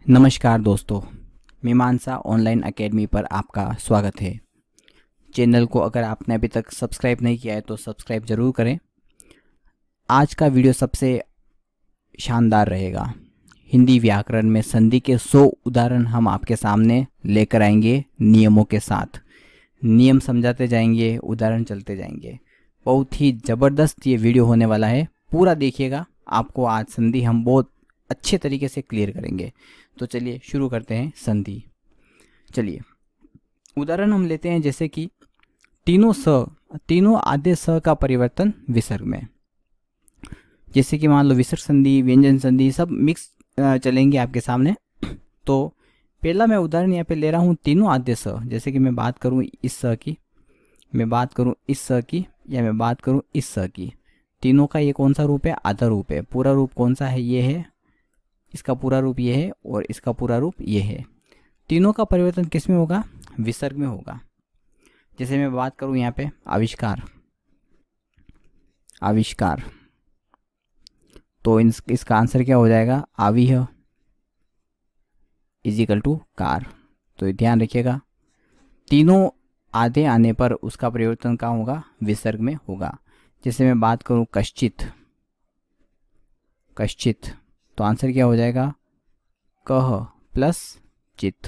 नमस्कार दोस्तों, मीमांसा ऑनलाइन एकेडमी पर आपका स्वागत है। चैनल को अगर आपने अभी तक सब्सक्राइब नहीं किया है तो सब्सक्राइब ज़रूर करें। आज का वीडियो सबसे शानदार रहेगा। हिंदी व्याकरण में संधि के 100 उदाहरण हम आपके सामने लेकर आएंगे नियमों के साथ। नियम समझाते जाएंगे, उदाहरण चलते जाएंगे। बहुत ही ज़बरदस्त ये वीडियो होने वाला है, पूरा देखिएगा। आपको आज संधि हम बहुत अच्छे तरीके से क्लियर करेंगे। तो चलिए शुरू करते हैं संधि। चलिए उदाहरण हम लेते हैं, जैसे कि तीनों आधे स का परिवर्तन विसर्ग में। जैसे कि मान लो विसर्ग संधि, व्यंजन संधि सब मिक्स चलेंगे आपके सामने। तो पहला मैं उदाहरण यहाँ पे ले रहा हूँ तीनों आधे स। जैसे कि मैं बात करूँ इस स की, मैं बात करूँ इस स की, या मैं बात करूँ इस स की। तीनों का ये कौन सा रूप है? आधा रूप है। पूरा रूप कौन सा है? ये है। इसका पूरा रूप ये है और इसका पूरा रूप ये है। तीनों का परिवर्तन किस में होगा? विसर्ग में होगा। जैसे मैं बात करूं यहाँ पे आविष्कार, आविष्कार, तो इसका आंसर क्या हो जाएगा? आविह इजिकल टू कार। तो ध्यान रखिएगा, तीनों आधे आने पर उसका परिवर्तन कहाँ होगा? विसर्ग में होगा। जैसे मैं बात करूं कश्चित, कश्चित, तो आंसर क्या हो जाएगा? कह प्लस चित,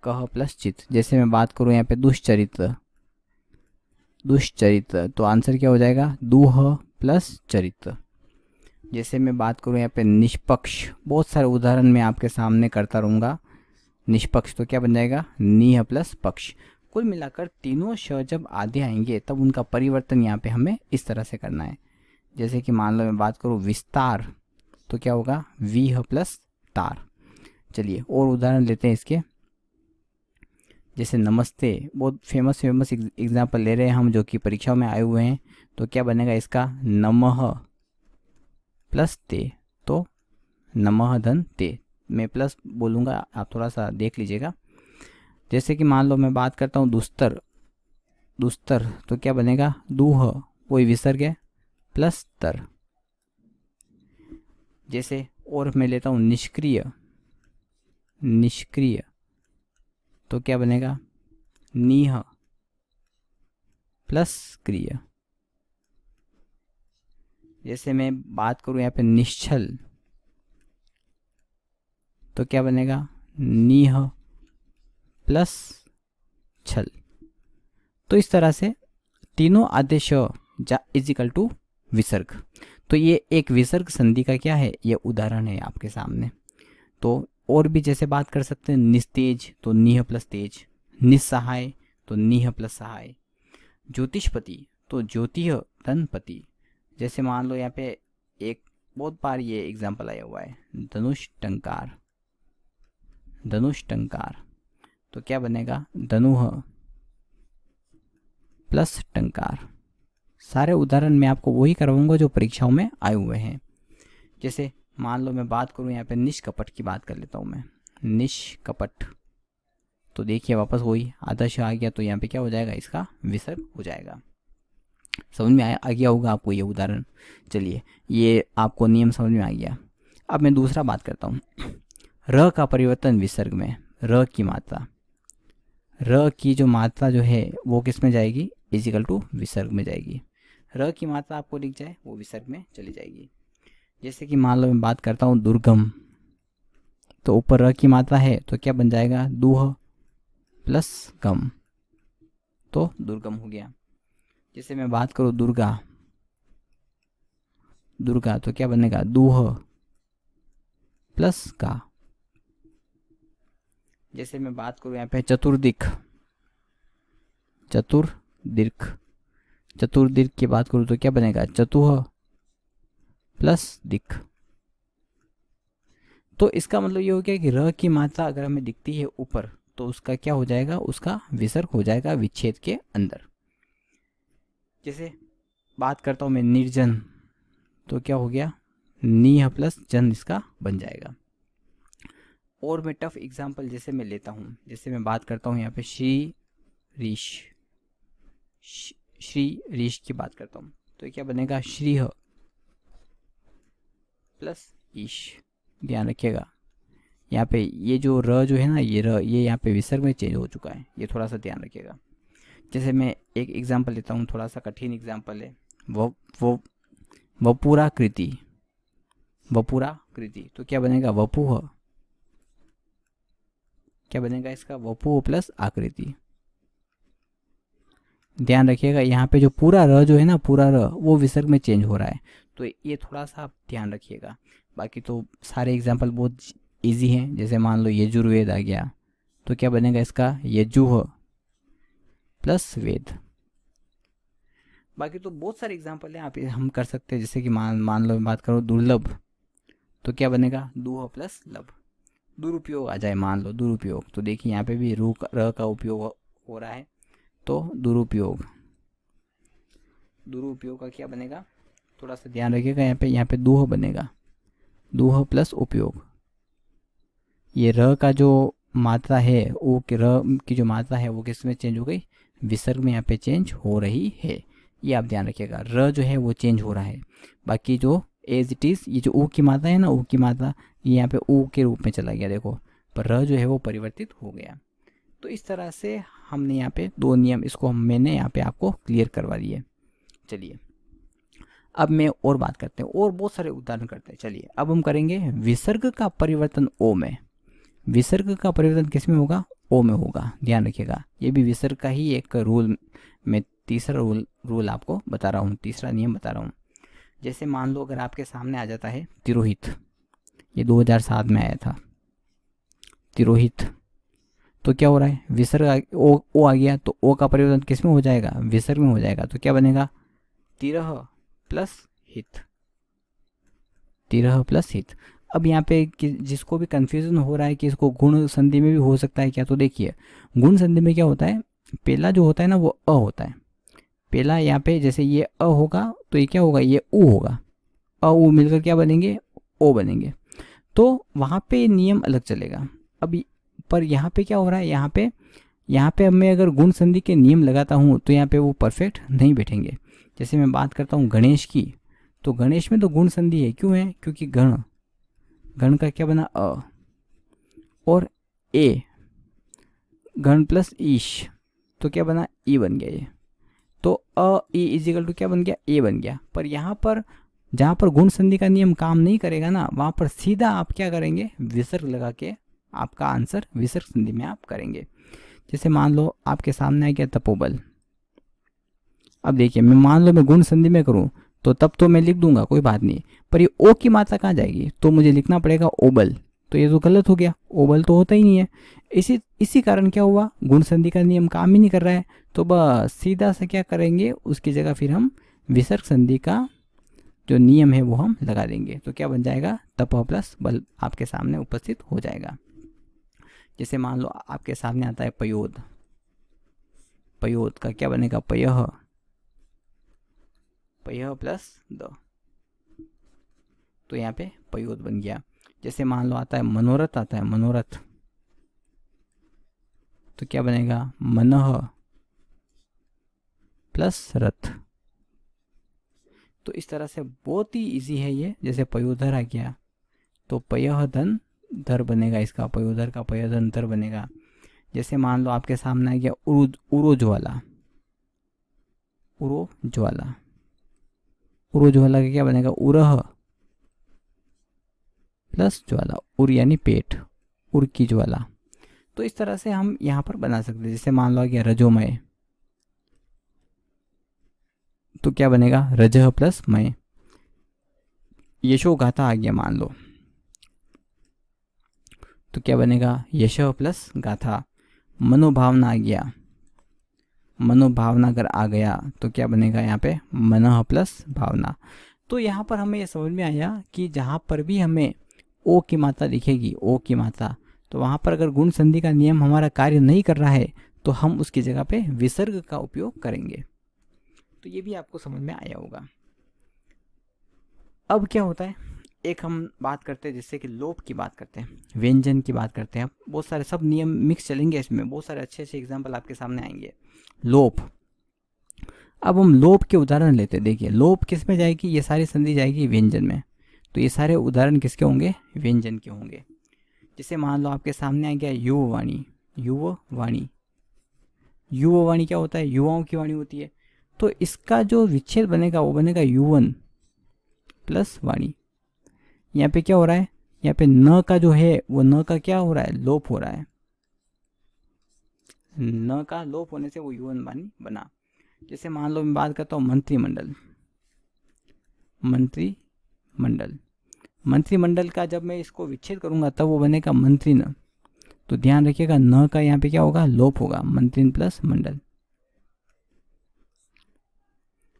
कह प्लस चित। जैसे मैं बात करूं यहाँ पे दुष्चरित्र, दुष्चरित्र, तो आंसर क्या हो जाएगा? दूह प्लस चरित्र। जैसे मैं बात करूं यहाँ पे निष्पक्ष, बहुत सारे उदाहरण मैं आपके सामने करता रहूँगा। निष्पक्ष तो क्या बन जाएगा? नीह प्लस पक्ष। कुल मिलाकर तीनों श जब आधे आएंगे तब उनका परिवर्तन यहाँ पे हमें इस तरह से करना है। जैसे कि मान लो मैं बात करूँ विस्तार, तो क्या होगा? वीह प्लस तार। चलिए और उदाहरण लेते हैं इसके। जैसे नमस्ते, बहुत फेमस एग्जाम्पल ले रहे हैं हम, जो कि परीक्षाओं में आए हुए हैं। तो क्या बनेगा इसका? नमः प्लस ते, तो नमः धन ते। मैं प्लस बोलूँगा, आप थोड़ा सा देख लीजिएगा। जैसे कि मान लो मैं बात करता हूँ दुस्तर, दुस्तर, तो क्या बनेगा? दूह, कोई विसर्ग है, प्लस तर। जैसे और मैं लेता हूँ निष्क्रिय, निष्क्रिय, तो क्या बनेगा? नीह प्लस क्रिय। जैसे मैं बात करूं यहाँ पे निश्चल, तो क्या बनेगा? नीह प्लस छल। तो इस तरह से तीनों आदेश इजिकल टू विसर्ग। तो ये एक विसर्ग संधि का क्या है? ये उदाहरण है आपके सामने। तो और भी जैसे बात कर सकते हैं निस्तेज, तो नीह प्लस तेज। निस्सहाय, तो नीह प्लस सहाय। ज्योतिषपति, तो ज्योतिह धन पति। जैसे मान लो यहाँ पे एक बहुत बार ये एग्जाम्पल आया हुआ है, धनुष टंकार, धनुष टंकार, तो क्या बनेगा? धनुह प्लस टंकार। सारे उदाहरण मैं आपको वही करवाऊंगा जो परीक्षाओं में आए हुए हैं। जैसे मान लो मैं बात करूं यहाँ पे निष्कपट की, बात कर लेता हूं मैं। निष्कपट, तो देखिए वापस वही आदर्श आ गया, तो यहाँ पे क्या हो जाएगा? इसका विसर्ग हो जाएगा। समझ में आ गया होगा आपको ये उदाहरण। चलिए ये आपको नियम समझ में आ गया। अब मैं दूसरा बात करता हूँ। र का परिवर्तन विसर्ग में। र की मात्रा, र की जो मात्रा जो है वो किस में जाएगी? इजिकल टू विसर्ग में जाएगी। र की मात्रा आपको लिख जाए वो विसर्ग में चली जाएगी। जैसे कि मान लो मैं बात करता हूँ दुर्गम, तो ऊपर र की मात्रा है तो क्या बन जाएगा? दूह प्लस गम, तो दुर्गम हो गया। जैसे मैं बात करूँ दुर्गा, दुर्गा, तो क्या बनेगा? दूह प्लस का। जैसे मैं बात करूँ यहाँ पे चतुर्दिक, चतुर्दिक, चतुर्दिक की बात करूँ तो क्या बनेगा? चतुह प्लस दिक। तो इसका मतलब ये हो गया कि र की मात्रा अगर हमें दिखती है ऊपर तो उसका क्या हो जाएगा? उसका विसर्ग हो जाएगा विच्छेद के अंदर। जैसे बात करता हूँ मैं निर्जन, तो क्या हो गया? नीह प्लस जन इसका बन जाएगा। और मैं टफ एग्जाम्पल जैसे मैं लेता हूँ, जैसे मैं बात करता हूँ यहाँ पे श्री ऋष, श्री ऋष की बात करता हूँ, तो क्या बनेगा? श्रीह प्लस ईश। ध्यान रखिएगा, यहाँ पे ये जो र जो है ना, ये र ये यहाँ पे विसर्ग में चेंज हो चुका है, ये थोड़ा सा ध्यान रखिएगा। जैसे मैं एक एग्जांपल लेता हूँ, थोड़ा सा कठिन एग्जांपल है। वो वपुराकृति, वपुराकृति, तो क्या बनेगा वपुह, क्या बनेगा इसका वपुह प्लस आकृति। ध्यान रखिएगा यहाँ पे जो पूरा र जो है ना, पूरा र वो विसर्ग में चेंज हो रहा है, तो ये थोड़ा सा आप ध्यान रखिएगा। बाकी तो सारे एग्जांपल बहुत इजी हैं। जैसे मान लो यजुर्वेद आ गया, तो क्या बनेगा इसका यजुह प्लस वेद। बाकी तो बहुत सारे एग्जांपल हैं, आप हम कर सकते हैं। जैसे कि मान लो मैं बात करूँ दुर्लभ, तो क्या बनेगा दुह प्लस लभ। दुरुपयोग आ जाए, मान लो दुरुपयोग, तो देखिए यहाँ पे भी रू र का उपयोग हो रहा है, तो दुरुपयोग, दुरुपयोग का क्या बनेगा, थोड़ा सा ध्यान रखिएगा। यहाँ पे दूह बनेगा, दूह प्लस उपयोग। ये र का जो मात्रा है, वो र की जो मात्रा है वो किस में चेंज हो गई, विसर्ग में यहाँ पे चेंज हो रही है, ये आप ध्यान रखिएगा। र जो है वो चेंज हो रहा है, बाकी जो एज इट इज़, ये जो ऊ की मात्रा है ना, ऊ की मात्रा ये यहाँ पे ऊ के रूप में चला गया देखो, पर र जो है वो परिवर्तित हो गया। तो इस तरह से हमने यहाँ पे दो नियम, इसको मैंने यहाँ पे आपको क्लियर करवा दिए। चलिए अब मैं और बात करते हैं, और बहुत सारे उदाहरण करते हैं। चलिए अब हम करेंगे विसर्ग का परिवर्तन ओ में। विसर्ग का परिवर्तन किस में होगा, ओ में होगा। ध्यान रखिएगा, ये भी विसर्ग का ही एक रूल, मैं तीसरा रूल आपको बता रहा हूँ, तीसरा नियम बता रहा हूँ। जैसे मान लो अगर आपके सामने आ जाता है तिरोहित, ये 2007 में आया था तिरोहित, तो क्या हो रहा है, विसर्ग ओ आ गया, तो ओ का परिवर्तन किस में हो जाएगा, विसर्ग में हो जाएगा। तो क्या बनेगा तिरह प्लस हित, तिरह प्लस हित। अब यहाँ पे जिसको भी कंफ्यूजन हो रहा है कि इसको गुण संधि में भी हो सकता है क्या, तो देखिए गुण संधि में क्या होता है, पहला जो होता है ना वो अ होता है। पहला यहाँ पे जैसे ये अ होगा, तो ये क्या होगा, ये उ होगा, अ उ मिलकर क्या बनेंगे, ओ बनेंगे। तो वहाँ पे नियम अलग चलेगा। अब पर यहाँ पे क्या हो रहा है, यहाँ पे अब मैं अगर गुण संधि के नियम लगाता हूँ तो यहाँ पे वो परफेक्ट नहीं बैठेंगे। जैसे मैं बात करता हूँ गणेश की, तो गणेश में तो गुण संधि है, क्यों है, क्योंकि गण का क्या बना अ, और ए, गण प्लस ईश, तो क्या बना ई बन गया ये, तो अ ई इजिकल टू क्या बन गया, ए बन गया। पर यहाँ पर जहाँ पर गुण संधि का नियम काम नहीं करेगा ना, वहाँ पर सीधा आप क्या करेंगे, विसर्ग लगा के आपका आंसर विसर्ग संधि में आप करेंगे। जैसे मान लो आपके सामने आ गया तपोबल, अब देखिए मैं मान लो मैं गुण संधि में करूँ तो तब तो मैं लिख दूंगा कोई बात नहीं, पर ये ओ की मात्रा कहाँ जाएगी, तो मुझे लिखना पड़ेगा ओबल, तो ये तो गलत हो गया, ओबल तो होता ही नहीं है। इसी कारण क्या हुआ, गुण संधि का नियम काम ही नहीं कर रहा है, तो बस सीधा से क्या करेंगे, उसकी जगह फिर हम विसर्ग संधि का जो नियम है वो हम लगा देंगे। तो क्या बन जाएगा, तप प्लस बल आपके सामने उपस्थित हो जाएगा। जैसे मान लो आपके सामने आता है पयोद, पयोद का क्या बनेगा, पयः, पयः प्लस द, तो यहाँ पे पयोद बन गया। जैसे मान लो आता है मनोरथ, आता है मनोरथ, तो क्या बनेगा मनः प्लस रथ। तो इस तरह से बहुत ही इजी है ये। जैसे पयोधर आ गया, तो पयः धन धर बनेगा, इसका पयोधर का पयः धन धर बनेगा। जैसे मान लो आपके सामने आ गया उरोज्वाला, उरोज्वाला, उरोज्वाला का क्या बनेगा, उरह प्लस ज्वाला, उर यानी पेट, उर की ज्वाला। तो इस तरह से हम यहाँ पर बना सकते हैं। जैसे मान लो आ गया रजोमय, तो क्या बनेगा रजह प्लस मय। यशो गाथा आ गया मान लो, तो क्या बनेगा यश प्लस गाथा। मनोभावना आ गया, मनोभावना अगर आ गया तो क्या बनेगा यहाँ पे मनः प्लस भावना। तो यहाँ पर हमें ये समझ में आया कि जहाँ पर भी हमें ओ की मात्रा दिखेगी, ओ की मात्रा, तो वहाँ पर अगर गुण संधि का नियम हमारा कार्य नहीं कर रहा है तो हम उसकी जगह पे विसर्ग का उपयोग करेंगे। तो ये भी आपको समझ में आया होगा। अब क्या होता है, एक हम बात करते हैं जिससे कि लोप की बात करते हैं, व्यंजन की बात करते हैं। बहुत सारे सब नियम मिक्स चलेंगे इसमें, बहुत सारे अच्छे अच्छे एग्जाम्पल आपके सामने आएंगे। लोप, अब हम लोप के उदाहरण लेते हैं। देखिए लोप किस में जाएगी, ये सारी संधि जाएगी व्यंजन में, तो ये सारे उदाहरण किसके होंगे, व्यंजन के होंगे। जैसे मान लो आपके सामने आ गया युववाणी, युववाणी, युववाणी क्या होता है, युवाओं की वाणी होती है। तो इसका जो विच्छेद बनेगा वो बनेगा युवन प्लस वाणी। यहाँ पे क्या हो रहा है, यहाँ पे न का जो है वो न का क्या हो रहा है, लोप हो रहा है। न का लोप होने से वो युवन वाणी बना। जैसे मान लो मैं बात करता हूँ मंत्रिमंडल, मंत्रिमंडल, मंत्रिमंडल का जब मैं इसको विच्छेद करूंगा तब वो बनेगा मंत्री न। तो ध्यान रखिएगा न का यहाँ पे क्या होगा, लोप होगा, मंत्री प्लस मंडल।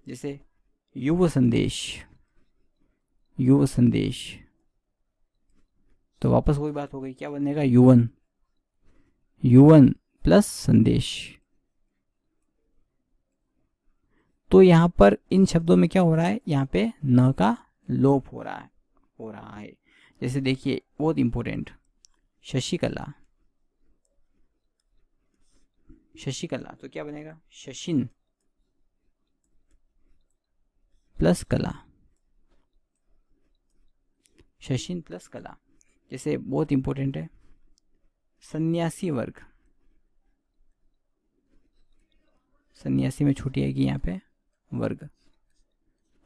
जैसे युव संदेश, युव संदेश, तो वापस वही बात हो गई, क्या बनेगा, युवन, युवन प्लस संदेश। तो यहां पर इन शब्दों में क्या हो रहा है, यहाँ पे न का लोप हो रहा है। जैसे देखिए बहुत इंपॉर्टेंट, शशिकला, शशिकला, तो क्या बनेगा, शशिन प्लस कला, शशिन प्लस कला। जैसे बहुत इंपॉर्टेंट है सन्यासी वर्ग, सन्यासी में छुट्टी आएगी यहाँ पे वर्ग,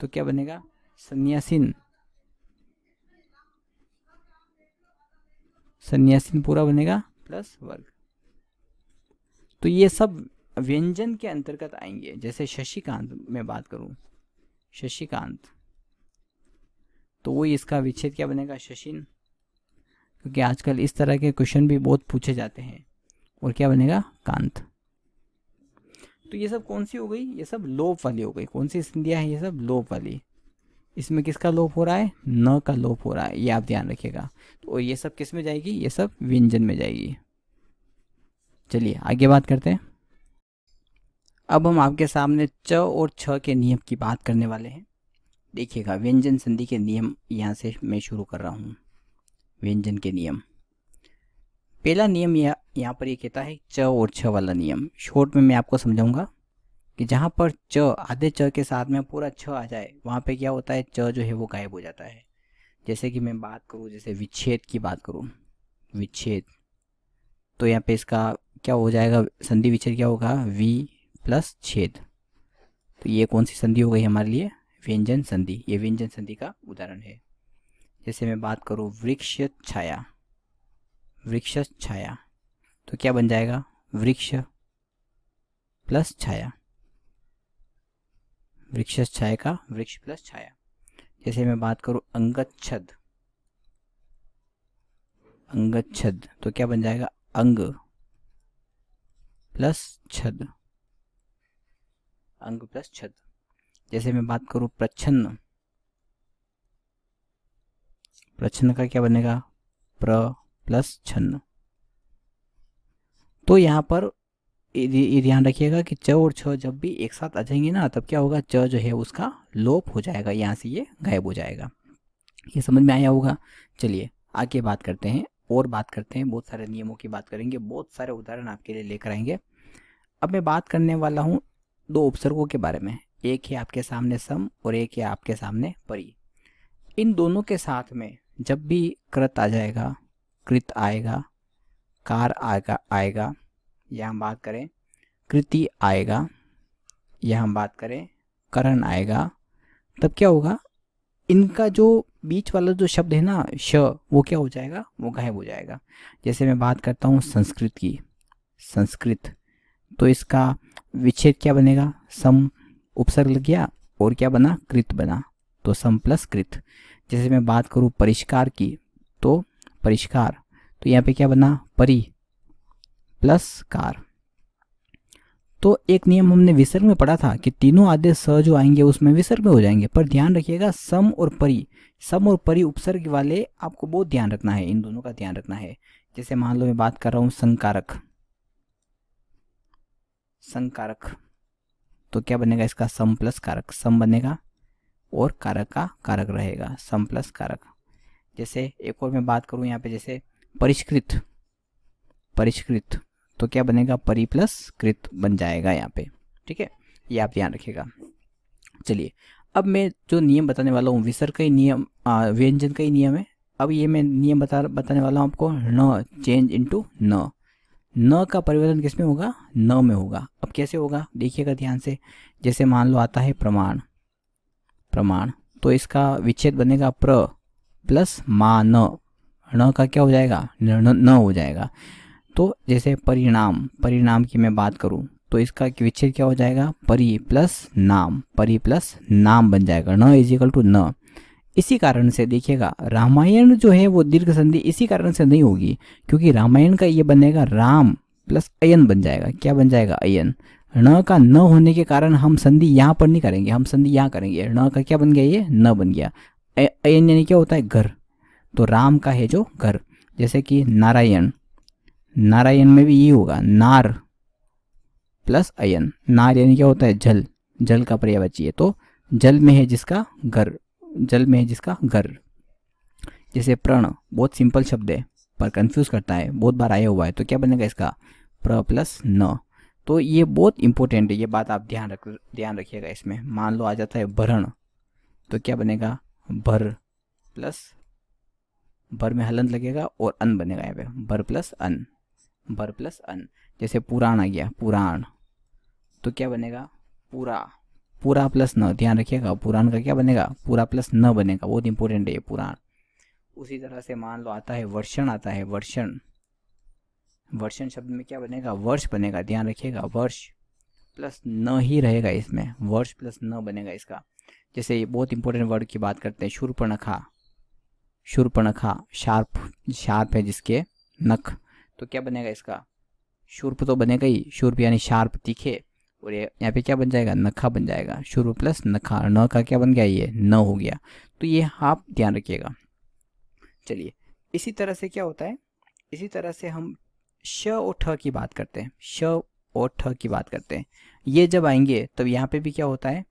तो क्या बनेगा, सन्यासीन, सन्यासीन पूरा बनेगा प्लस वर्ग। तो ये सब व्यंजन के अंतर्गत आएंगे। जैसे शशिकांत में बात करूं, शशिकांत, तो वही इसका विच्छेद क्या बनेगा, शशिन, क्योंकि आजकल इस तरह के क्वेश्चन भी बहुत पूछे जाते हैं। और क्या बनेगा, कांत। तो ये सब कौन सी हो गई, ये सब लोप वाली हो गई। कौन सी संधियां है, ये सब लोप वाली। इसमें किसका लोप हो रहा है, न का लोप हो रहा है, ये आप ध्यान रखिएगा। तो ये सब किस में जाएगी, ये सब व्यंजन में जाएगी। चलिए आगे बात करते हैं। अब हम आपके सामने च और छ के नियम की बात करने वाले हैं। देखिएगा व्यंजन संधि के नियम यहाँ से मैं शुरू कर रहा हूँ। व्यंजन के नियम, पहला नियम यहाँ पर ये कहता है च और छ वाला नियम। शॉर्ट में मैं आपको समझाऊंगा कि जहाँ पर च, आधे च के साथ में पूरा छ आ जाए, वहाँ पे क्या होता है, च जो है वो गायब हो जाता है। जैसे कि मैं बात करूँ, जैसे विच्छेद की बात करूँ, विच्छेद, तो यहाँ पे इसका क्या हो जाएगा, संधि विच्छेद क्या होगा, वी प्लस छेद। तो ये कौन सी संधि हो गई हमारे लिए, व्यंजन संधि। ये व्यंजन संधि का उदाहरण है। जैसे मैं बात करूँ वृक्ष छाया, वृक्ष छाया, तो क्या बन जाएगा, वृक्ष प्लस छाया, वृक्ष छाया का वृक्ष प्लस छाया। जैसे मैं बात करूं अंगच्छद, अंगच्छद, तो क्या बन जाएगा, अंग प्लस छद, अंग प्लस छद। जैसे मैं बात करूं प्रच्छन्न, प्रच्छन्न का क्या बनेगा, प्र प्लस छन्न। तो यहाँ पर ये ध्यान रखिएगा कि च और छ जब भी एक साथ आ जाएंगे ना, तब क्या होगा, च जो है उसका लोप हो जाएगा, यहाँ से ये गायब हो जाएगा। ये समझ में आया होगा। चलिए आगे बात करते हैं, और बात करते हैं, बहुत सारे नियमों की बात करेंगे, बहुत सारे उदाहरण आपके लिए लेकर आएंगे। अब मैं बात करने वाला हूँ दो उपसर्गों के बारे में। एक है आपके सामने सम और एक है आपके सामने परि। इन दोनों के साथ में जब भी कृत आ जाएगा, कृत आएगा, कार आएगा, या हम बात करें कृति आएगा, या हम बात करें करण आएगा, तब क्या होगा, इनका जो बीच वाला जो शब्द है ना, श, वो क्या हो जाएगा, वो गायब हो जाएगा। जैसे मैं बात करता हूँ संस्कृत की, संस्कृत, तो इसका विच्छेद क्या बनेगा, सम उपसर्ग लग गया और क्या बना, कृत बना, तो सम प्लस कृत। जैसे मैं बात करूँ परिष्कार की, तो परिष्कार, तो यहाँ पे क्या बना, परि प्लस कार। तो एक नियम हमने विसर्ग में पढ़ा था कि तीनों आदेश स जो आएंगे उसमें विसर्ग में हो जाएंगे, पर ध्यान रखिएगा सम और परि, सम और परि उपसर्ग वाले आपको बहुत ध्यान रखना है, इन दोनों का ध्यान रखना है। जैसे मान लो मैं बात कर रहा हूँ संकारक, संकारक, तो क्या बनेगा इसका, सम प्लस कारक, सम बनेगा और कारक का कारक रहेगा, सम प्लस कारक। जैसे एक और मैं बात करूँ यहाँ पे, जैसे परिष्कृत, परिष्कृत, तो क्या बनेगा, परि प्लस कृत बन जाएगा यहाँ पे, ठीक है, ये आप ध्यान रखिएगा। चलिए अब मैं जो नियम बताने वाला हूँ, विसर्ग का ही नियम, व्यंजन का ही नियम है, अब ये मैं नियम बताने वाला हूँ आपको, न चेंज इनटू न। न का परिवर्तन किस में होगा, न में होगा। अब कैसे होगा देखिएगा ध्यान से। जैसे मान लो आता है प्रमाण, प्रमाण, तो इसका विच्छेद बनेगा प्र प्लस मा न, न का क्या हो जाएगा, न हो जाएगा। तो जैसे परिणाम, परिणाम की मैं बात करूं तो इसका विच्छेद क्या हो जाएगा, परि प्लस नाम, परि प्लस नाम बन जाएगा, न इज इक्वल टू न। इसी कारण से देखिएगा रामायण जो है वो दीर्घ संधि इसी कारण से नहीं होगी, क्योंकि रामायण का ये बनेगा राम प्लस अयन बन जाएगा। क्या बन जाएगा, अयन। न का न होने के कारण हम संधि यहाँ पर नहीं करेंगे, हम संधि यहाँ करेंगे। न का क्या बन गया, ये न बन गया। अयन यानी क्या होता है, घर, तो राम का है जो घर। जैसे कि नारायण, नारायण में भी ये होगा नार प्लस अयन, नार यानी क्या होता है, जल, जल का पर्यायवाची है, तो जल में है जिसका घर, जल में है जिसका घर। जैसे प्रण, बहुत सिंपल शब्द है पर कंफ्यूज करता है, बहुत बार आया हुआ है, तो क्या बनेगा इसका, प्र प्लस न। तो ये बहुत इंपॉर्टेंट है, ये बात आप ध्यान रखिएगा इसमें। मान लो आ जाता है भरण, तो क्या बनेगा, भर प्लस, भर में हलंत लगेगा और अन बनेगा यहाँ पे, भर प्लस अन, भर प्लस अन। जैसे पुराण आ गया, पुराण, तो क्या बनेगा, पूरा, पूरा प्लस न, ध्यान रखिएगा पुराण का क्या बनेगा, पूरा प्लस न बनेगा, बहुत इंपॉर्टेंट है ये पुराण। उसी तरह से मान लो आता है वर्षण, आता है वर्षण, वर्षण शब्द में क्या बनेगा, वर्ष बनेगा, ध्यान रखिएगा, वर्ष प्लस न ही रहेगा इसमें, वर्ष प्लस न बनेगा इसका। जैसे ये बहुत इंपॉर्टेंट वर्ड की बात करते हैं, शूर्पणखा, शूर्पणखा, शार्प, शार्प है जिसके नख, तो क्या बनेगा इसका, शूर्प तो बनेगा ही, शूर्प यानी शार्प, तीखे, और ये यहाँ पे क्या बन जाएगा, नखा बन जाएगा, शूर्प प्लस नखा, न का क्या बन गया, ये न हो गया। तो ये आप ध्यान रखिएगा। चलिए इसी तरह से क्या होता है, इसी तरह से हम श और ठ की बात करते हैं, श और ठ की बात करते हैं। ये जब आएंगे तब यहाँ पे भी क्या होता है,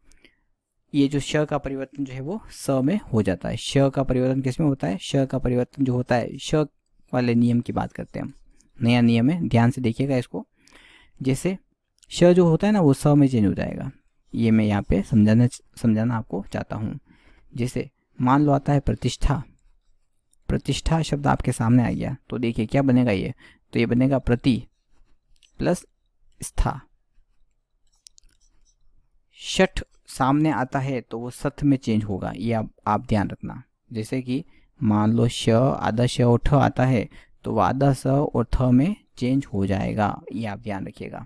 ये जो श का परिवर्तन जो है वो स में हो जाता है। श का परिवर्तन किस में होता है, श का परिवर्तन जो होता है, श वाले नियम की बात करते हैं हम, नया नियम है, ध्यान से देखिएगा इसको। जैसे श जो होता है ना वो स में चेंज हो जाएगा, ये मैं यहाँ पे समझाना आपको चाहता हूँ। जैसे मान लो आता है प्रतिष्ठा, प्रतिष्ठा शब्द आपके सामने आ गया, तो देखिए क्या बनेगा ये, तो ये बनेगा प्रति प्लस स्था। शठ सामने आता है तो वो सथ में चेंज होगा, ये आप ध्यान रखना। जैसे कि मान लो श, आधा श और ठ आता है तो वो आधा स और थ में चेंज हो जाएगा, ये आप ध्यान रखिएगा।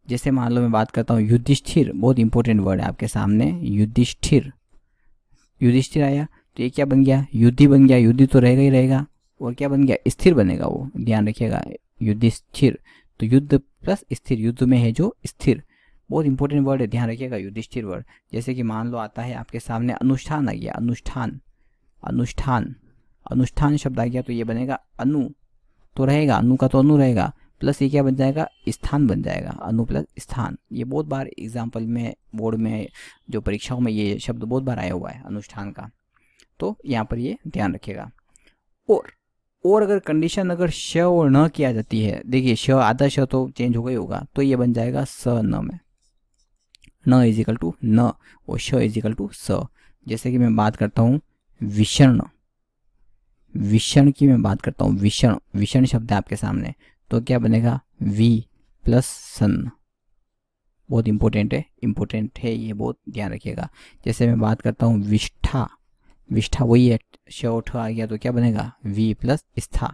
जैसे मान लो मैं बात करता हूँ युधिष्ठिर, बहुत इंपॉर्टेंट वर्ड है आपके सामने, युधिष्ठिर, युधिष्ठिर आया तो ये क्या बन गया, युद्धि बन गया, युद्धि तो रहेगा ही रहेगा, और क्या बन गया, स्थिर बनेगा वो, ध्यान रखिएगा, युधिष्ठिर, तो युद्ध प्लस स्थिर, युद्ध में है जो स्थिर, बहुत इंपॉर्टेंट वर्ड है, ध्यान रखिएगा युधिष्ठिर वर्ड। जैसे कि मान लो आता है आपके सामने अनुष्ठान आ गया, अनुष्ठान, अनुष्ठान, अनुष्ठान शब्द आ गया तो ये बनेगा अनु, तो रहेगा अनु का तो अनु रहेगा, प्लस ये क्या बन जाएगा, स्थान बन जाएगा, अनु प्लस स्थान। ये बहुत बार एग्जाम्पल में, बोर्ड में, जो परीक्षाओं में ये शब्द बहुत बार आया हुआ है अनुष्ठान का, तो यहाँ पर ये ध्यान रखिएगा। और अगर कंडीशन अगर श और न किया जाती है, देखिए श, आधा श तो चेंज हो गई होगा, तो ये बन जाएगा स न में, न इजिकल टू न और श इजिकल टू स। जैसे कि मैं बात करता हूँ विषण, विषण की मैं बात करता हूँ, विषण, विषण शब्द है आपके सामने, तो क्या बनेगा, वी प्लस सन, बहुत इंपॉर्टेंट है ये, बहुत ध्यान रखिएगा। जैसे मैं बात करता हूँ विष्ठा, विष्ठा वही है, श और ठ आ गया तो क्या बनेगा, वी प्लस स्था,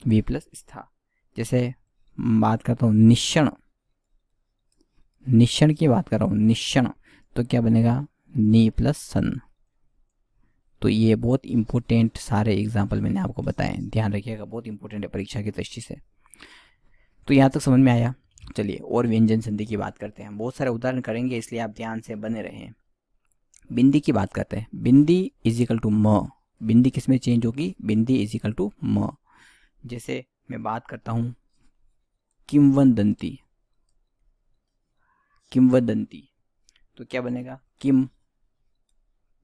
वी प्लस स्था। जैसे बात करता हूँ निश्चण, निश्चण की बात कर रहा हूँ, निश्चण, तो क्या बनेगा, नी प्लस सन। तो ये बहुत इंपॉर्टेंट सारे एग्जाम्पल मैंने आपको बताए, ध्यान रखिएगा, बहुत इंपॉर्टेंट है परीक्षा की दृष्टि से। तो यहाँ तक समझ में आया। चलिए और व्यंजन संधि की बात करते हैं, बहुत सारे उदाहरण करेंगे इसलिए आप ध्यान से बने रहें। बिंदी की बात करते हैं, बिंदी इजिकल टू म, बिंदी किस में चेंज होगी, बिंदी इजिकल टू म। जैसे मैं बात करता हूँ किंवदंती, किंवदंती, तो क्या बनेगा, किम,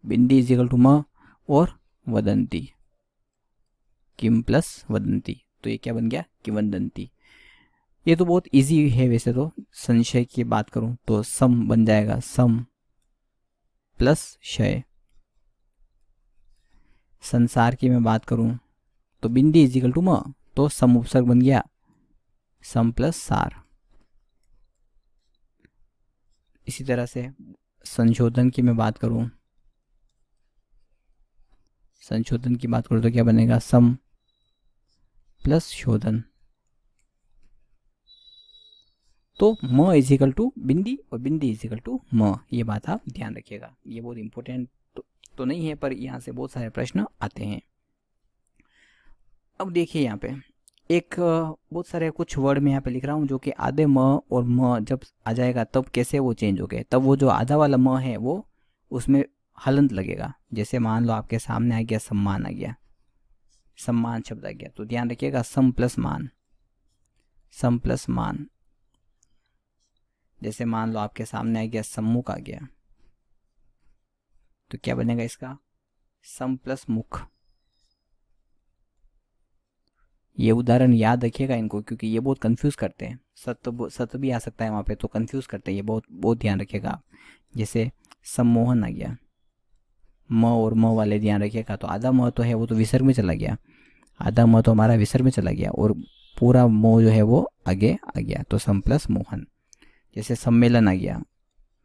बिंदी इजिकल टू म और वदंती, किम प्लस वदंती, तो ये क्या बन गया, किंवदंती। ये तो बहुत इजी है वैसे तो, संशय की बात करूं तो सम बन जाएगा, सम प्लस शय, संसार की मैं बात करूं तो बिंदी इजिकल टू म, तो सम उपसर्ग बन गया सम प्लस सार। इसी तरह से संशोधन की मैं बात करूं, संशोधन की बात करूं तो क्या बनेगा सम प्लस शोधन। तो म इजिकल टू बिंदी और बिंदी इजिकल टू म, ये बात आप ध्यान रखिएगा। ये बहुत इंपॉर्टेंट तो नहीं है, पर यहाँ से बहुत सारे प्रश्न आते हैं। अब देखिए यहाँ पे एक बहुत सारे कुछ वर्ड में यहाँ पे लिख रहा हूँ जो कि आधे म और म जब आ जाएगा तब कैसे वो चेंज हो गए। तब वो जो आधा वाला म है वो उसमें हलंत लगेगा। जैसे मान लो आपके सामने आ गया सम्मान, आ गया सम्मान शब्द आ गया, तो ध्यान रखिएगा सम प्लस मान, सम प्लस मान। जैसे मान लो आपके सामने आ गया सम्मुख आ गया, तो क्या बनेगा इसका सम प्लस मुख। ये उदाहरण याद रखिएगा इनको, क्योंकि ये बहुत कंफ्यूज करते हैं। सत्य भी आ सकता है वहाँ पे, तो कंफ्यूज करते हैं ये, बहुत बहुत ध्यान रखिएगा। जैसे सम्मोहन आ गया, म और म वाले ध्यान रखिएगा। तो आधा म तो है वो तो विसर्ग में चला गया, आधा म तो हमारा विसर्ग में चला गया और पूरा म जो है वो आगे आ गया, तो सम प्लस मोहन। जैसे सम्मेलन आ गया,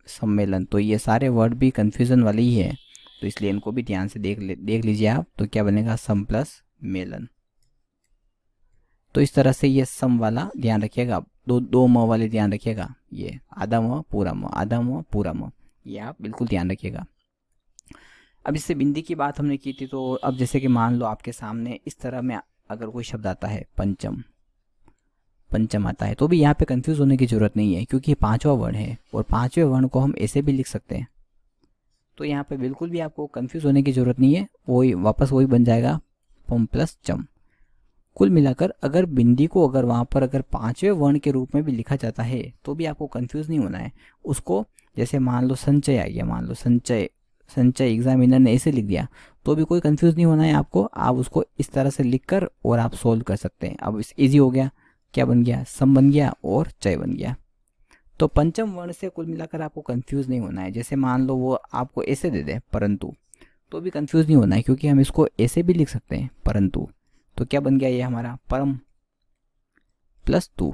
सम्मेलन। तो ये सारे वर्ड भी कंफ्यूजन वाले ही है, तो इसलिए इनको भी ध्यान से देख लीजिए आप। तो क्या बनेगा सम प्लस मेलन। तो इस तरह से ये सम वाला ध्यान रखिएगा, दो म वाले ध्यान रखिएगा। ये आधा म पूरा म, आधा म पूरा म, ये आप बिल्कुल ध्यान रखिएगा। अब इससे बिंदी की बात हमने की थी, तो अब जैसे कि मान लो आपके सामने इस तरह में अगर कोई शब्द आता है पंचम, पंचम आता है, तो भी यहाँ पे कंफ्यूज होने की जरूरत नहीं है, क्योंकि पांचवा वर्ण है और पांचवें वर्ण को हम ऐसे भी लिख सकते हैं। तो यहाँ पे बिल्कुल भी आपको कंफ्यूज होने की जरूरत नहीं है, वही वापस वही बन जाएगा पम प्लस चम। कुल मिलाकर अगर बिंदी को अगर वहाँ पर अगर पांचवें वर्ण के रूप में भी लिखा जाता है तो भी आपको कंफ्यूज नहीं होना है उसको। जैसे मान लो संचय आ गया, मान लो संचय, संचय एग्जामिनर ने ऐसे लिख दिया, तो भी कोई कंफ्यूज नहीं होना है आपको। आप उसको इस तरह से लिखकर और आप सोल्व कर सकते हैं। अब इस इजी हो गया, क्या बन गया सम बन गया और चय बन गया। तो पंचम वर्ण से कुल मिलाकर आपको कंफ्यूज नहीं होना है। जैसे मान लो वो आपको ऐसे दे दे परंतु, तो भी कंफ्यूज नहीं होना है, क्योंकि हम इसको ऐसे भी लिख सकते हैं परंतु। तो क्या बन गया ये हमारा परम प्लस तू।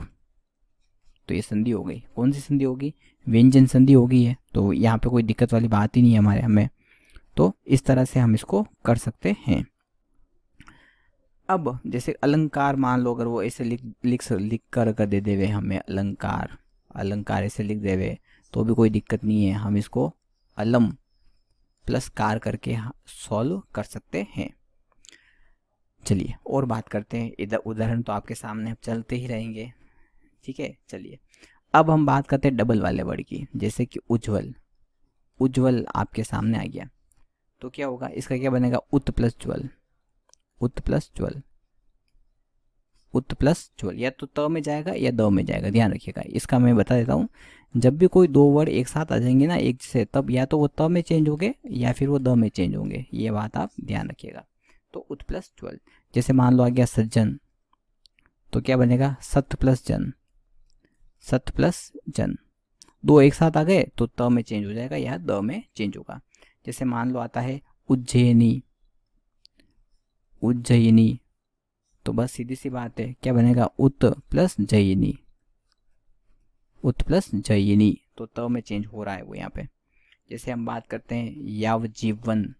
तो ये संधि हो गई, कौन सी संधि होगी, व्यंजन संधि होगी है। तो यहाँ पे कोई दिक्कत वाली बात ही नहीं है हमारे हमें। तो इस तरह से हम इसको कर सकते हैं। अब जैसे अलंकार, मान लो अगर वो ऐसे लिख कर अगर दे देवे हमें अलंकार, अलंकार ऐसे लिख देवे तो भी कोई दिक्कत नहीं है, हम इसको अलम प्लस कार करके सॉल्व कर सकते हैं। चलिए और बात करते हैं, इधर उदाहरण तो आपके सामने अब चलते ही रहेंगे, ठीक है। चलिए अब हम बात करते हैं डबल वाले वर्ड की। जैसे कि उज्ज्वल, उज्ज्वल आपके सामने आ गया, तो क्या होगा इसका क्या बनेगा उत प्लस ज्वल, उत प्लस ज्वल, उत प्लस ज्वल। या तो त में जाएगा या द में जाएगा, ध्यान रखिएगा। इसका मैं बता देता हूँ, जब भी कोई दो वर्ड एक साथ आ जाएंगे ना एक से, तब या तो वो त में चेंज होंगे या फिर वो द में चेंज होंगे, ये बात आप ध्यान रखिएगा। तो उत प्लस ज्वल। जैसे मान लो आ गया सज्जन, तो क्या बनेगा सत प्लस जन, सत प्लस जन। दो एक साथ आ गए तो त में चेंज हो जाएगा या द में चेंज होगा। जैसे मान लो आता है उज्जैनी, उज्जयिनी, तो बस सीधी सी बात है, क्या बनेगा उत प्लस जयिनी, उत प्लस जयिनी। तो त में चेंज हो रहा है वो यहाँ पे। जैसे हम बात करते हैं यावजीवन,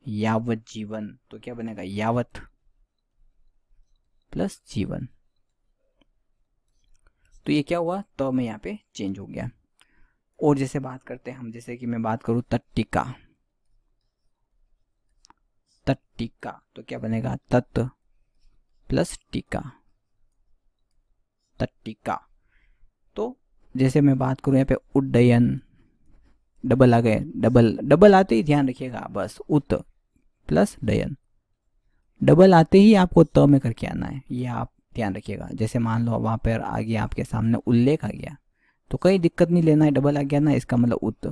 यावजीवन, तो क्या बनेगा यावत प्लस जीवन। तो ये क्या हुआ त में यहाँ पे चेंज हो गया। और जैसे बात करते हैं हम, जैसे कि मैं बात करूं तट्टिका, तट्टिका, तो क्या बनेगा तत् प्लस टीका, तट्टिका। तो जैसे मैं बात करूं यहाँ पे उड्डयन, डबल आ गए, डबल डबल आते ही ध्यान रखिएगा, बस उत प्लस डयन, डबल आते ही आपको त में करके आना है, ये आप ध्यान रखिएगा। जैसे मान लो वहां पर आ गया आपके सामने उल्लेख आ गया, तो कोई दिक्कत नहीं लेना है, डबल आ गया ना, इसका मतलब उत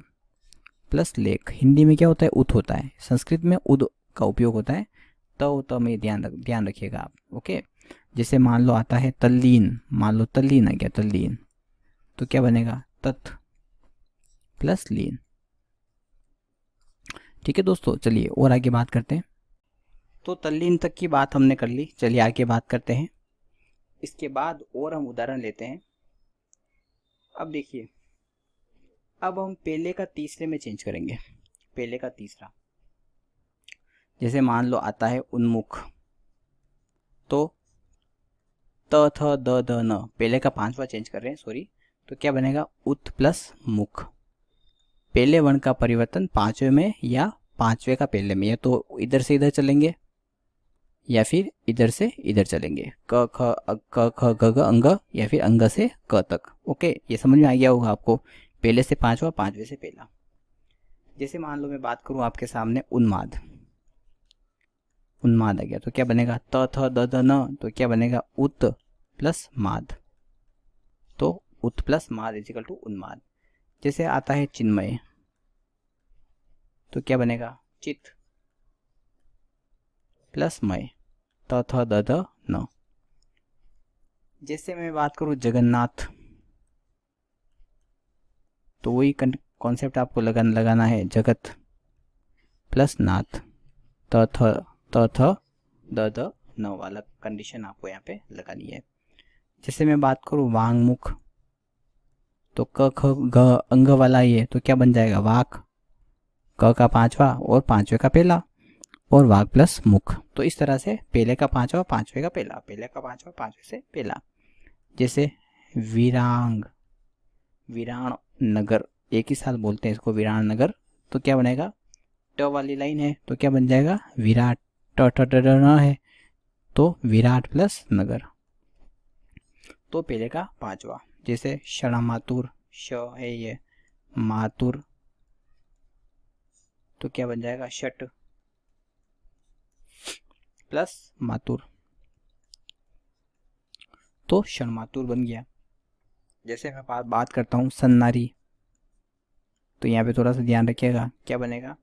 प्लस लेख। हिंदी में क्या होता है उत होता है, संस्कृत में उद का उपयोग होता है, तो में ध्यान रखिएगा आप, ओके। जैसे मान लो आता है तल्लीन, मान लो तल्लीन आ गया, तल्लीन, तो क्या बनेगा तत् प्लस लीन। ठीक है दोस्तों, चलिए और आगे बात करते हैं। तो तल्लीन तक की बात हमने कर ली, चलिए आगे बात करते हैं। इसके बाद और हम उदाहरण लेते हैं। अब देखिए, अब हम पहले का तीसरे में चेंज करेंगे। पहले का तीसरा, जैसे मान लो आता है उन्मुख, तो त थ द द न, पहले का पांचवा चेंज कर रहे हैं, सॉरी, तो क्या बनेगा उत प्लस मुख। पहले वर्ण का परिवर्तन पांचवे में या पांचवे का पहले में, या तो इधर से इधर चलेंगे या फिर इधर से इधर चलेंगे। क ख ग ग अंग, या फिर अंग से क तक। ओके, ये समझ में आ गया होगा आपको। पहले से पांचवा, पांचवे से पहला। जैसे मान लो मैं बात करूं आपके सामने उन्माद, उन्माद आ गया, तो क्या बनेगा त थ द द न, तो क्या बनेगा उत प्लस माद। तो उत प्लस माद इजिकल टू उन्माद। जैसे आता है चिन्मय, तो क्या बनेगा चित प्लस मय, त थ द द न। जैसे मैं बात करूं जगन्नाथ, तो वही कॉन्सेप्ट आपको लगाना है, जगत प्लस नाथ, त थ द द न वाला कंडीशन आपको यहाँ पे लगानी है। जैसे मैं बात करूं वांगमुख, तो क ख ग अंग वाला ये, तो क्या बन जाएगा वाक, क का पांचवा और पांचवे का पहला, और वाक प्लस मुख। तो इस तरह से पहले का पांचवा, पांचवे का पहला, पहले का पांचवा, पांचवे से पहला। जैसे वीरांग, वीराण नगर, एक ही साथ बोलते हैं इसको, वीराण नगर, तो क्या बनेगा ट वाली लाइन है, तो क्या बन जाएगा विराट, ट ट ट न है, तो विराट प्लस नगर। तो पहले का पांचवा। जैसे क्षण मातुर, श है ये, मातुर, तो क्या बन जाएगा शट प्लस मातुर, तो क्षण मातुर बन गया। जैसे मैं बात करता हूं सन्नारी, तो यहाँ पे थोड़ा सा ध्यान रखिएगा, क्या बनेगा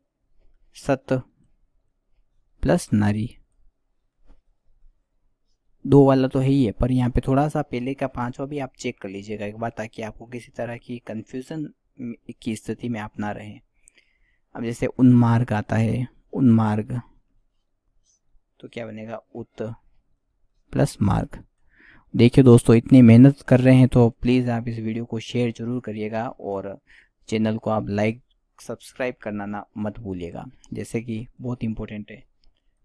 सत प्लस नारी। दो वाला तो है ही है, पर यहाँ पे थोड़ा सा पहले का पांचवा भी आप चेक कर लीजिएगा एक बार, ताकि आपको किसी तरह की कंफ्यूजन की स्थिति में आप ना रहें। अब जैसे उन्मार्ग आता है, उन्मार्ग, तो क्या बनेगा उत प्लस मार्ग। देखिए दोस्तों, इतनी मेहनत कर रहे हैं तो प्लीज़ आप इस वीडियो को शेयर जरूर करिएगा, और चैनल को आप लाइक सब्सक्राइब करना ना मत भूलिएगा, जैसे कि बहुत इम्पोर्टेंट है।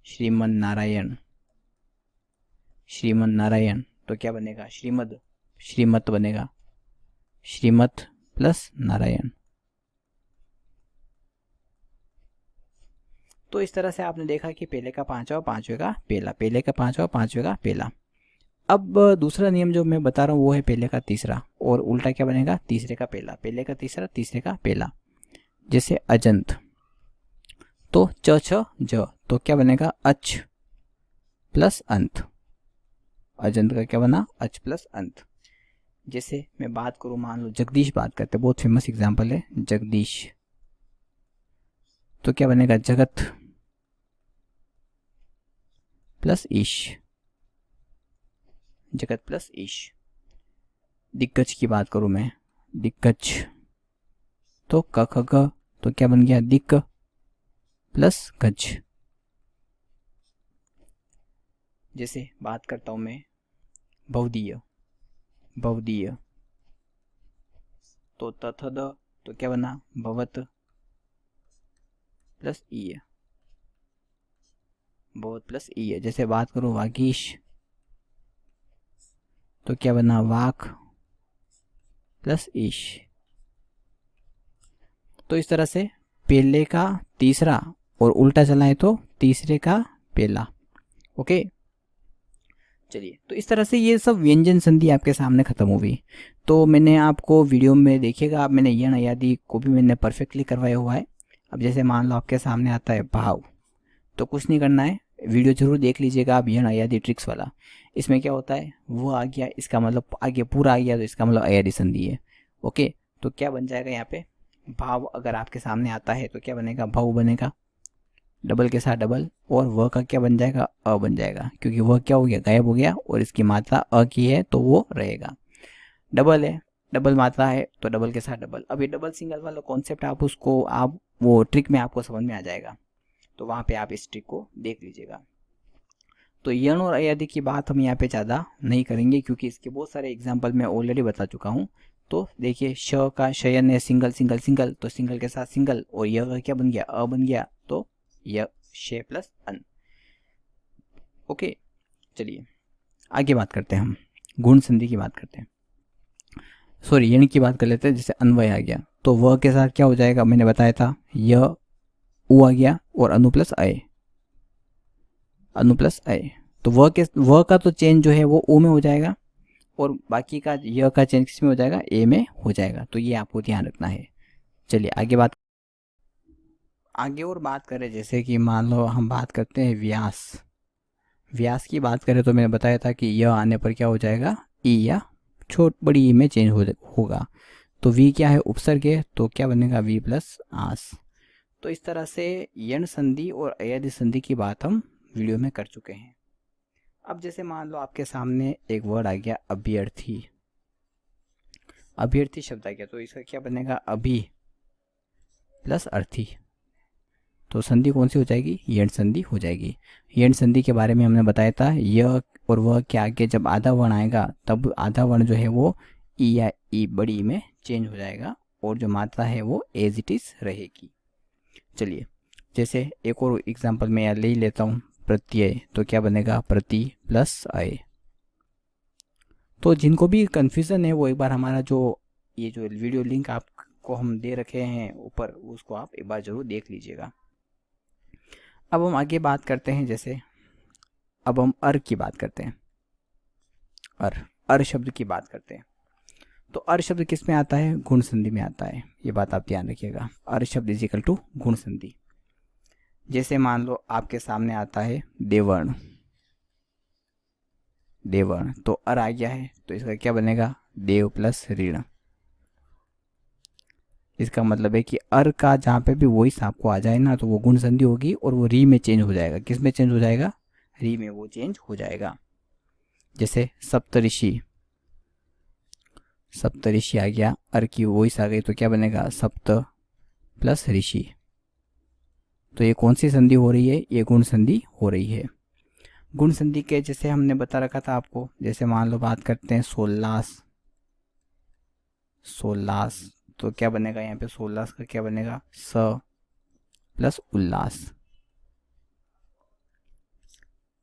श्रीमन नारायण, श्रीमन नारायण, तो क्या बनेगा श्रीमद, श्रीमत बनेगा, श्रीमत प्लस नारायण। तो इस तरह से आपने देखा कि पहले का पांचवा, पांचवे का पहला, पहले का पांचवा, पांचवे का पहला। अब दूसरा नियम जो मैं बता रहा हूँ वो है पहले का तीसरा, और उल्टा क्या बनेगा तीसरे का पहला, पहले का तीसरा, तीसरे का पहला। जैसे अजंत, तो च छ ज, तो क्या बनेगा अच प्लस अंत। अजंत का क्या बना अच प्लस अंत। जैसे मैं बात करूं, मान लो जगदीश बात करते हैं, बहुत फेमस एग्जांपल है जगदीश, तो क्या बनेगा जगत प्लस ईश, जगत प्लस ईश। दिग्गज की बात करूं मैं, दिग्गज, तो क ख ग, तो क्या बन गया दिक्क प्लस गज। जैसे बात करता हूं मैं बहुदीय, बहुदीय, तो तथ द, तो क्या बना भवत प्लस ईय, बहुत प्लस ईय। जैसे बात करूं वागीश, तो क्या बना वाक प्लस ईश। तो इस तरह से पहले का तीसरा और उल्टा चलाए तो तीसरे का पहला। ओके, चलिए, तो इस तरह से ये सब व्यंजन संधि आपके सामने खत्म हो गई। तो मैंने आपको वीडियो में देखिएगा, आप मैंने यण अयादि को भी मैंने परफेक्टली करवाया हुआ है। अब जैसे मान लो आपके सामने आता है भाव, तो कुछ नहीं करना है, वीडियो जरूर देख लीजिएगा आप यण अयादि ट्रिक्स वाला। इसमें क्या होता है वो आ गया, इसका मतलब आगे पूरा आ गया, तो इसका मतलब अयादि संधि है। ओके, तो क्या बन जाएगा यहाँ पे भाव अगर आपके सामने आता है तो क्या बनेगा भाव बनेगा, डबल के साथ डबल, और वह का क्या बन जाएगा अ बन जाएगा, क्योंकि वह क्या हो गया गायब हो गया, और इसकी मात्रा अ की है तो वो रहेगा। डबल है, डबल मात्रा है तो डबल के साथ डबल। अब ये डबल सिंगल वाला कॉन्सेप्ट आप उसको आप वो ट्रिक में आपको समझ में आ जाएगा, तो वहाँ पे आप इस ट्रिक को देख लीजिएगा। तो यण और अयादि की बात हम यहाँ पे ज़्यादा नहीं करेंगे क्योंकि इसके बहुत सारे एग्जाम्पल मैं ऑलरेडी बता चुका हूँ। तो देखिए श का शयन है सिंगल सिंगल सिंगल, तो सिंगल के साथ सिंगल, और य का क्या बन गया, अ बन गया, तो य शे प्लस अन। ओके, चलिए आगे बात करते हैं, हम गुण संधि की बात करते हैं, सॉरी यण की बात कर लेते हैं। जैसे अन्वय आ गया तो व के साथ क्या हो जाएगा, मैंने बताया था य उ आ गया और अनु प्लस अय, अनु प्लस अय। तो व का तो चेंज जो है वो ओ में हो जाएगा और बाकी का य का चेंज किस में हो जाएगा, ए में हो जाएगा। तो ये आपको ध्यान रखना है। चलिए आगे और बात करें, जैसे कि मान लो हम बात करते हैं व्यास। व्यास की बात करें तो मैंने बताया था कि य आने पर क्या हो जाएगा, ई या छोट बड़ी ई में चेंज होगा। तो वी क्या है, उपसर्ग है, तो क्या बनेगा, वी प्लस आस। तो इस तरह से यण संधि और अयादि संधि की बात हम वीडियो में कर चुके हैं। अब जैसे मान लो आपके सामने एक वर्ड आ गया अभ्यर्थी, अभ्यर्थी शब्द आ गया, तो इसका क्या बनेगा, अभि प्लस अर्थी। तो संधि कौन सी हो जाएगी, यण संधि हो जाएगी। यण संधि के बारे में हमने बताया था, य और वह के आगे जब आधा वर्ण आएगा तब आधा वर्ण जो है वो ई या ई बड़ी में चेंज हो जाएगा और जो मात्रा है वो एज इट इज रहेगी। चलिए जैसे एक और एग्जांपल मैं यहाँ ले ही लेता हूँ, प्रत्यय, तो क्या बनेगा, प्रति प्लस अय। तो जिनको भी कन्फ्यूज़न है वो एक बार हमारा जो ये जो वीडियो लिंक आपको हम दे रखे हैं ऊपर, उसको आप एक बार ज़रूर देख लीजिएगा। अब हम आगे बात करते हैं, जैसे अब हम अर की बात करते हैं, अर शब्द की बात करते हैं। तो अर शब्द किस में आता है, गुण संधि में आता है, ये बात आप ध्यान रखिएगा। अर शब्द इज इक्वल टू गुण संधि। जैसे मान लो आपके सामने आता है देवर्ण, देवर्ण, तो अर आ गया है, तो इसका क्या बनेगा, देव प्लस ऋण। इसका मतलब है कि अर का जहाँ पे भी वही आपको आ जाए ना, तो वो गुण संधि होगी और वो री में चेंज हो जाएगा। किस में चेंज हो जाएगा, री में वो चेंज हो जाएगा। जैसे सप्तऋषि, सप्तऋषि आ गया, अर की वॉइस आ गई, तो क्या बनेगा, सप्त प्लस ऋषि। तो ये कौन सी संधि हो रही है, ये गुण संधि हो रही है। गुण संधि के जैसे हमने बता रखा था आपको, जैसे मान लो बात करते हैं सोल्लास, सोल्लास, तो क्या बनेगा यहाँ पे, सोल्लास का क्या बनेगा, स प्लस उल्लास,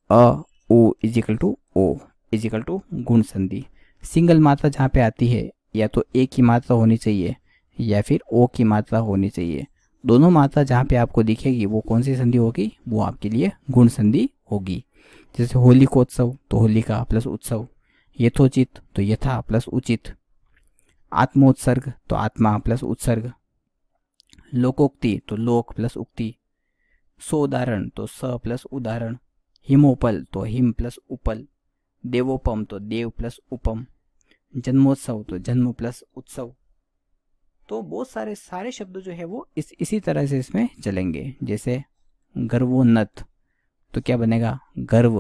अ ओ इजिकल टू ओ इजिकल टू गुण संधि। सिंगल मात्रा जहाँ पे आती है या तो ए की मात्रा होनी चाहिए या फिर ओ की मात्रा होनी चाहिए। दोनों मात्रा जहाँ पे आपको दिखेगी वो कौन सी संधि होगी, वो आपके लिए गुण संधि होगी। जैसे होलिकोत्सव, तो होलिका प्लस उत्सव, यथोचित तो यथा प्लस उचित, आत्मोत्सर्ग तो आत्मा प्लस उत्सर्ग, लोकोक्ति तो लोक प्लस उक्ति, सोदाहरण तो स प्लस उदाहरण, हिमोपल तो हिम प्लस उपल, देवोपम तो देव प्लस उपम, जन्मोत्सव तो जन्म प्लस उत्सव। तो बहुत सारे शब्द जो है वो इसी तरह से इसमें चलेंगे। जैसे गर्वोन्नत, तो क्या बनेगा, गर्व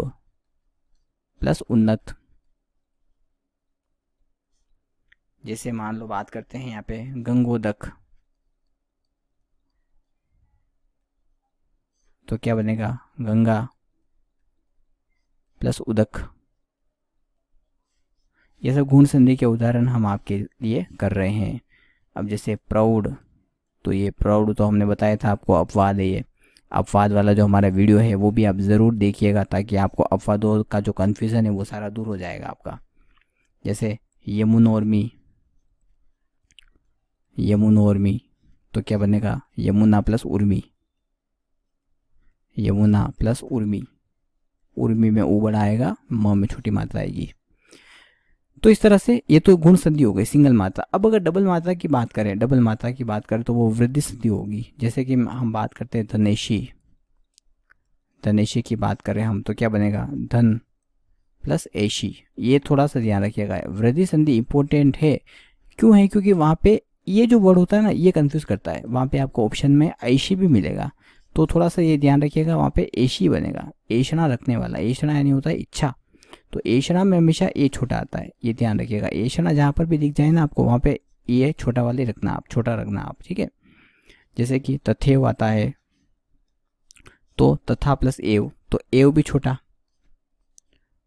प्लस उन्नत। जैसे मान लो बात करते हैं यहाँ पे गंगोदक, तो क्या बनेगा, गंगा प्लस उदक। ये सब गुण संधि के उदाहरण हम आपके लिए कर रहे हैं। अब जैसे प्राउड, तो ये प्राउड तो हमने बताया था आपको अपवाद है। ये अपवाद वाला जो हमारा वीडियो है वो भी आप ज़रूर देखिएगा ताकि आपको अपवादों का जो कन्फ्यूज़न है वो सारा दूर हो जाएगा आपका। जैसे यमुनोर्मी, यमुनोर्मी, तो क्या बनेगा, यमुना प्लस उर्मी, यमुना प्लस उर्मी, उर्मी में ऊ बड़ा आएगा, म में छोटी मात्रा आएगी। तो इस तरह से ये तो गुण संधि हो गई सिंगल मात्रा। अब अगर डबल मात्रा की बात करें, डबल मात्रा की बात करें तो वो वृद्धि संधि होगी। जैसे कि हम बात करते हैं धनेशी, धनेशी की बात करें हम, तो क्या बनेगा, धन प्लस ऐशी। ये थोड़ा सा ध्यान रखिएगा, वृद्धि संधि इंपॉर्टेंट है। क्यों है, क्योंकि वहाँ पे ये जो वर्ड होता है ना ये कंफ्यूज करता है। वहाँ पे आपको ऑप्शन में ऐशी भी मिलेगा, तो थोड़ा सा ये ध्यान रखिएगा, वहाँ पे ऐशी बनेगा, ऐषणा रखने वाला। ऐषणा यानी होता है इच्छा, तो ऐषणा में हमेशा ए छोटा आता है, ये ध्यान रखिएगा। ऐषणा जहाँ पर भी दिख जाए ना आपको, वहाँ पे ये छोटा वाले रखना आप, छोटा रखना आप, ठीक है। जैसे कि तथेव आता है तो तथा प्लस एव, तो एव भी छोटा,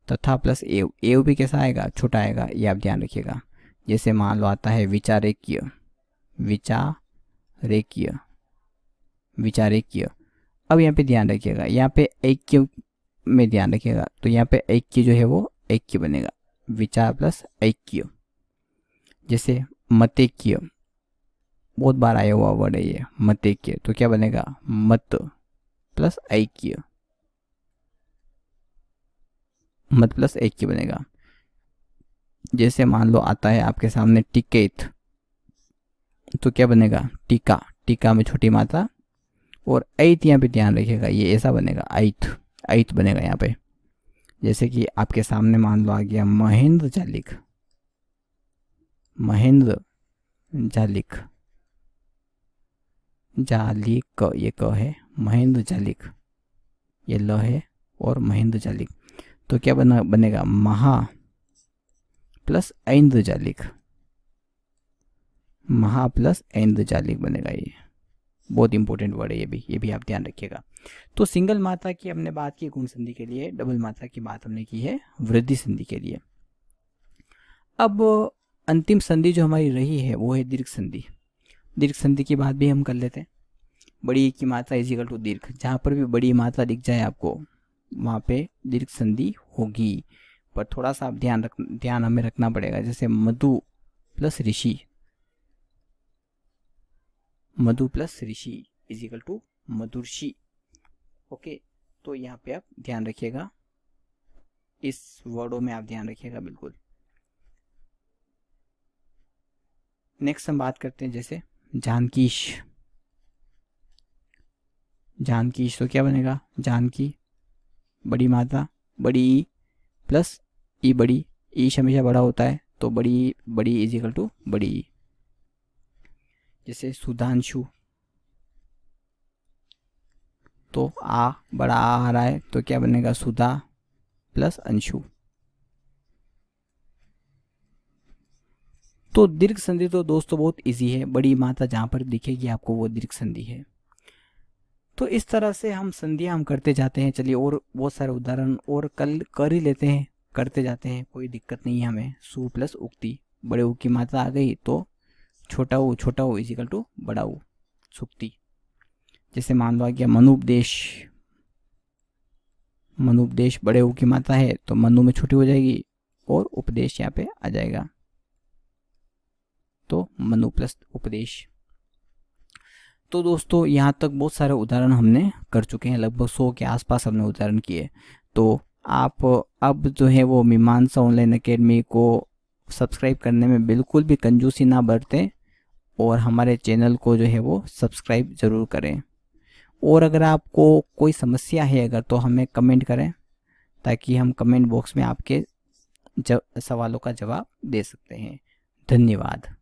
तथा प्लस एव, एव भी कैसा आएगा, छोटा आएगा, ये आप ध्यान रखिएगा। जैसे मान लो आता है विचारेक्य, विचारेक्य, विचारेक्य। अब यहाँ पे ध्यान रखिएगा, यहाँ पे ऐक्य में ध्यान रखिएगा, तो यहाँ पे ऐक्य जो है वो ऐक्य बनेगा, विचार प्लस ऐक्य। जैसे मतेक्य, बहुत बार आया हुआ वर्ड है ये मतेक्य, तो क्या बनेगा, मत प्लस ऐक्य, मत प्लस ऐक्य बनेगा। जैसे मान लो आता है आपके सामने टिकेत, तो क्या बनेगा, टीका, टीका में छोटी मात्रा, और ऐत यहाँ पे ध्यान रखिएगा, ये ऐसा बनेगा ऐत, ऐत बनेगा यहाँ पे। जैसे कि आपके सामने मान लो आ गया महेंद्र जालिक, महेंद्र जालिक, जालिक ये क है, महेंद्र जालिक ये ल है, और महेंद्र जालिक, तो क्या बनेगा महा प्लस ऐन्द्र जालिक, महा प्लस ऐन्द्र जालिक बनेगा। ये बहुत इंपॉर्टेंट वर्ड है, ये भी आप ध्यान रखिएगा। तो सिंगल मात्रा की हमने बात की गुण संधि के लिए, डबल मात्रा की बात हमने की है वृद्धि संधि के लिए। अब अंतिम संधि जो हमारी रही है वो है दीर्घ संधि। दीर्घ संधि की बात भी हम कर लेते हैं। बड़ी की मात्रा इजिकल टू दीर्घ, जहाँ पर भी बड़ी मात्रा दिख जाए आपको वहाँ पे दीर्घ संधि होगी, पर थोड़ा सा आप ध्यान हमें रखना पड़ेगा। जैसे मधु प्लस ऋषि, मधु प्लस ऋषि इजिकल टू मधुर्षि। ओके, तो यहाँ पे आप ध्यान रखिएगा, इस वर्डों में आप ध्यान रखिएगा बिल्कुल। नेक्स्ट हम बात करते हैं जैसे जानकीश, जानकीश तो क्या बनेगा, जानकी बड़ी मात्रा, बड़ी ई प्लस ई, बड़ी ई हमेशा बड़ा होता है, तो बड़ी बड़ी इजिकल टू बड़ी ई। जैसे सुधांशु, तो आ बड़ा आ रहा है, तो क्या बनेगा सुधा प्लस अंशु। तो दीर्घ संधि तो दोस्तों बहुत इजी है, बड़ी मात्रा जहां पर दिखेगी आपको वो दीर्घ संधि है। तो इस तरह से हम संधियां हम करते जाते हैं। चलिए और बहुत सारे उदाहरण और कल कर ही लेते हैं, करते जाते हैं, कोई दिक्कत नहीं है हमें। सु प्लस उक्ति, बड़े ऊ की मात्रा आ गई तो छोटा ऊ इजिकल टू बड़ा ऊ, सुक्ति। जैसे मान लो आ गया मनुपदेश, मनुपदेश बड़े ऊ की मात्रा है तो मनु में छोटी हो जाएगी और उपदेश यहाँ पे आ जाएगा, तो मनु प्लस उपदेश। तो दोस्तों यहाँ तक बहुत सारे उदाहरण हमने कर चुके हैं, लगभग 100 के आसपास हमने उदाहरण किए। तो आप अब जो है वो मीमांसा ऑनलाइन एकेडमी को सब्सक्राइब करने में बिल्कुल भी कंजूसी ना बरतें, और हमारे चैनल को जो है वो सब्सक्राइब ज़रूर करें। और अगर आपको कोई समस्या है अगर, तो हमें कमेंट करें, ताकि हम कमेंट बॉक्स में आपके सवालों का जवाब दे सकते हैं। धन्यवाद।